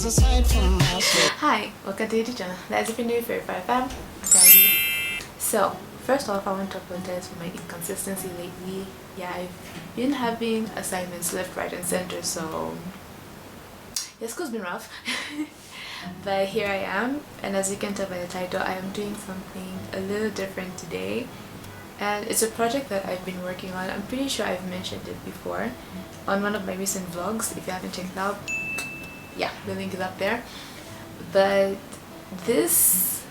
Hi, welcome to YouTube channel. That's if you're new, favorite fam. So, first off, I want to apologize for my inconsistency lately. Yeah, I've been having assignments left, right, and center, so yeah, school's been rough. But here I am, and as you can tell by the title, I am doing something a little different today. And it's a project that I've been working on. I'm pretty sure I've mentioned it before on one of my recent vlogs. If you haven't checked it out, yeah, the link is up there. But this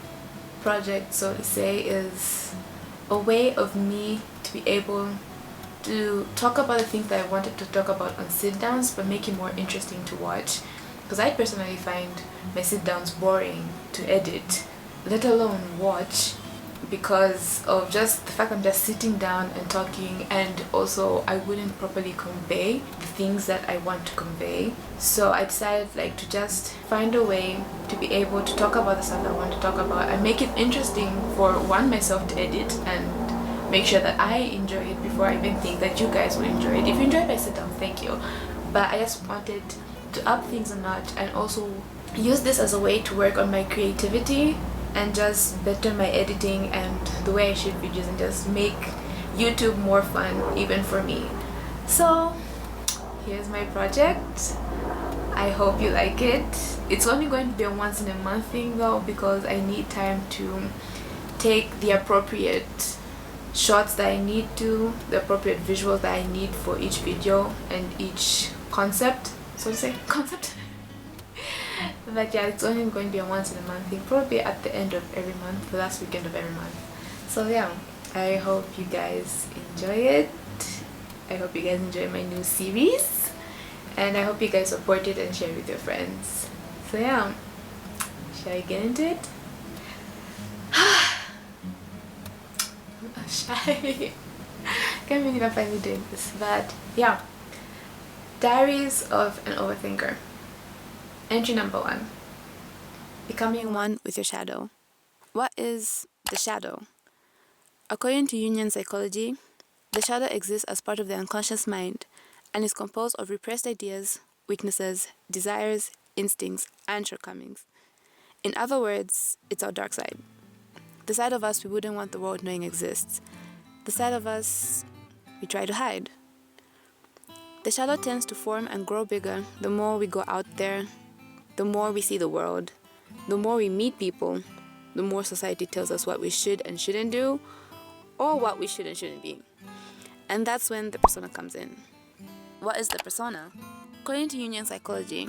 project, so to say, is a way of me to be able to talk about the things that I wanted to talk about on sit-downs, but make it more interesting to watch. Because I personally find my sit-downs boring to edit, let alone watch, because of just the fact I'm just sitting down and talking, and also I wouldn't properly convey the things that I want to convey. So I decided to just find a way to be able to talk about the stuff I want to talk about and make it interesting for myself to edit and make sure that I enjoy it before I even think that you guys will enjoy it. If you enjoy my sit down, thank you. But I just wanted to up things a notch and also use this as a way to work on my creativity and just better my editing and the way I shoot videos and just make YouTube more fun even for me. So here's my project. I hope you like it. It's only going to be a once in a month thing though, because I need time to take the appropriate shots that I need to, the appropriate visuals that I need for each video and each concept, so to say, concept. But yeah, it's only going to be a once in a month thing, probably at the end of every month, the last weekend of every month. So yeah, I hope you guys enjoy it. I hope you guys enjoy my new series, and I hope you guys support it and share it with your friends. So yeah, shall I get into it? I'm shy. Can't believe I'm finally doing this. But yeah, Diaries of an Overthinker. Entry number 1. Becoming one with your shadow. What is the shadow? According to Jungian psychology, the shadow exists as part of the unconscious mind and is composed of repressed ideas, weaknesses, desires, instincts, and shortcomings. In other words, it's our dark side. The side of us we wouldn't want the world knowing exists. The side of us we try to hide. The shadow tends to form and grow bigger the more we go out there, the more we see the world, the more we meet people, the more society tells us what we should and shouldn't do, or what we should and shouldn't be. And that's when the persona comes in. What is the persona? According to Jungian psychology,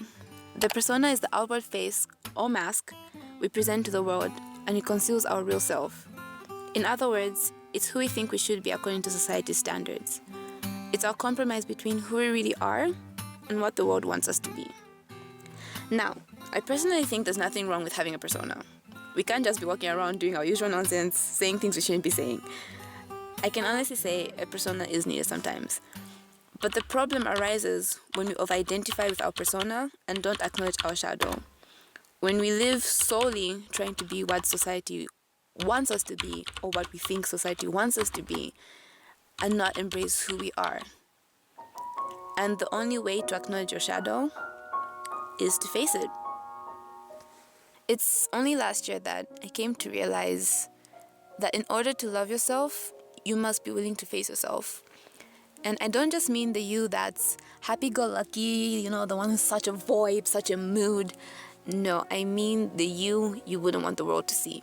the persona is the outward face or mask we present to the world, and it conceals our real self. In other words, it's who we think we should be according to society's standards. It's our compromise between who we really are and what the world wants us to be. Now, I personally think there's nothing wrong with having a persona. We can't just be walking around doing our usual nonsense, saying things we shouldn't be saying. I can honestly say a persona is needed sometimes. But the problem arises when we over-identify with our persona and don't acknowledge our shadow. When we live solely trying to be what society wants us to be, or what we think society wants us to be, and not embrace who we are. And the only way to acknowledge your shadow is to face it. It's only last year that I came to realize that in order to love yourself, you must be willing to face yourself. And I don't just mean the you that's happy-go-lucky, the one who's such a vibe, such a mood. No, I mean the you wouldn't want the world to see.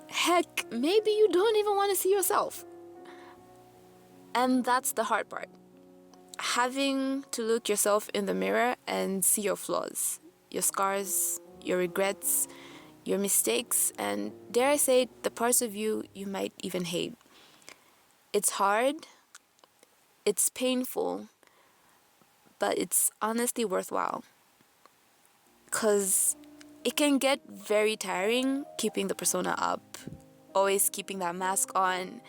Heck, maybe you don't even want to see yourself. And that's the hard part. Having to look yourself in the mirror and see your flaws, your scars, your regrets, your mistakes, and dare I say, the parts of you might even hate. It's hard, it's painful, but it's honestly worthwhile. Because it can get very tiring keeping the persona up, always keeping that mask on.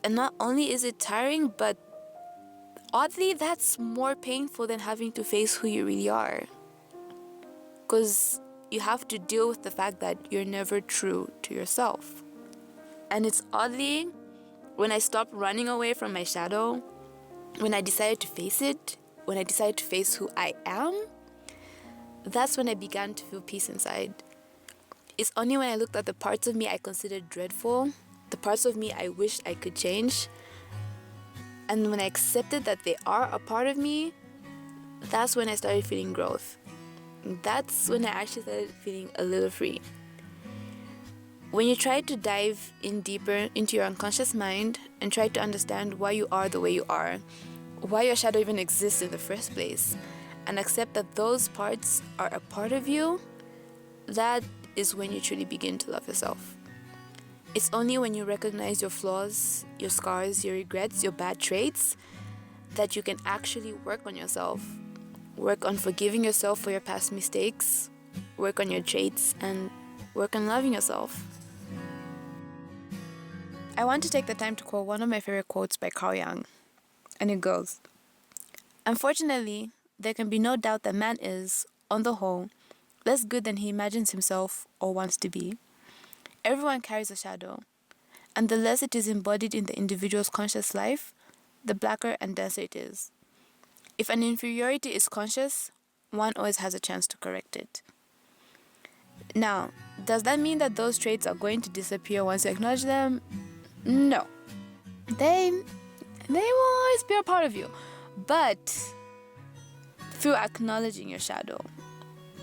And not only is it tiring, but oddly, that's more painful than having to face who you really are. Because you have to deal with the fact that you're never true to yourself. And it's oddly, when I stopped running away from my shadow, when I decided to face it, when I decided to face who I am, that's when I began to feel peace inside. It's only when I looked at the parts of me I considered dreadful, the parts of me I wished I could change, and when I accepted that they are a part of me, that's when I started feeling growth. That's when I actually started feeling a little free. When you try to dive in deeper into your unconscious mind and try to understand why you are the way you are, why your shadow even exists in the first place, and accept that those parts are a part of you, that is when you truly begin to love yourself. It's only when you recognize your flaws, your scars, your regrets, your bad traits, that you can actually work on yourself. Work on forgiving yourself for your past mistakes, work on your traits, and work on loving yourself. I want to take the time to quote one of my favorite quotes by Carl Jung, and it goes, "Unfortunately, there can be no doubt that man is, on the whole, less good than he imagines himself or wants to be. Everyone carries a shadow, and the less it is embodied in the individual's conscious life, the blacker and denser it is. If an inferiority is conscious, one always has a chance to correct it." Now, does that mean that those traits are going to disappear once you acknowledge them? No. They will always be a part of you. But through acknowledging your shadow,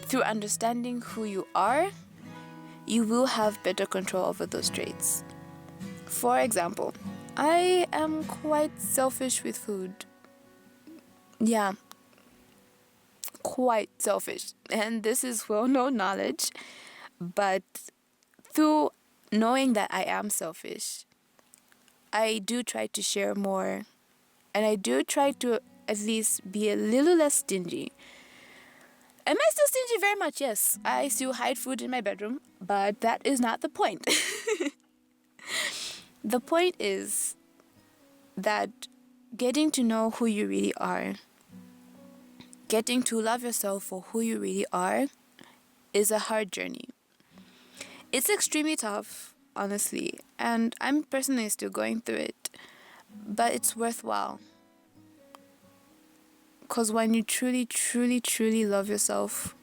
through understanding who you are, you will have better control over those traits. For example, I am quite selfish with food. Yeah, quite selfish. And this is well-known knowledge. But through knowing that I am selfish, I do try to share more. And I do try to at least be a little less stingy. Am I still stingy? Very much, yes. I still hide food in my bedroom, but that is not the point. The point is that getting to know who you really are, getting to love yourself for who you really are, is a hard journey. It's extremely tough, honestly, and I'm personally still going through it, but it's worthwhile. Because when you truly, truly, truly love yourself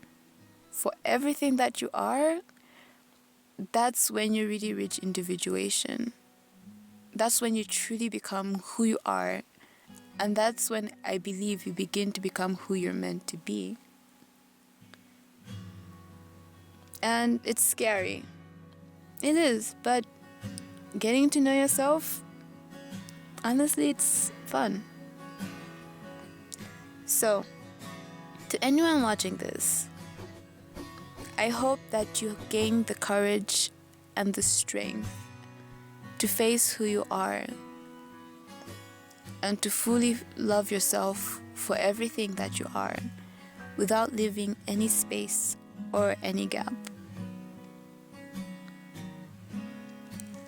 for everything that you are, that's when you really reach individuation. That's when you truly become who you are. And that's when I believe you begin to become who you're meant to be. And it's scary. It is, but getting to know yourself, honestly, it's fun. So, to anyone watching this, I hope that you gain the courage and the strength to face who you are and to fully love yourself for everything that you are without leaving any space or any gap.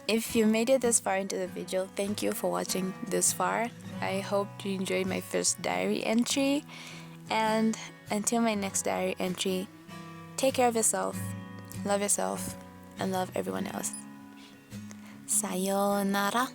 If you made it this far into the video, thank you for watching this far. I hope you enjoyed my first diary entry, and until my next diary entry, take care of yourself, and love everyone else. Sayonara.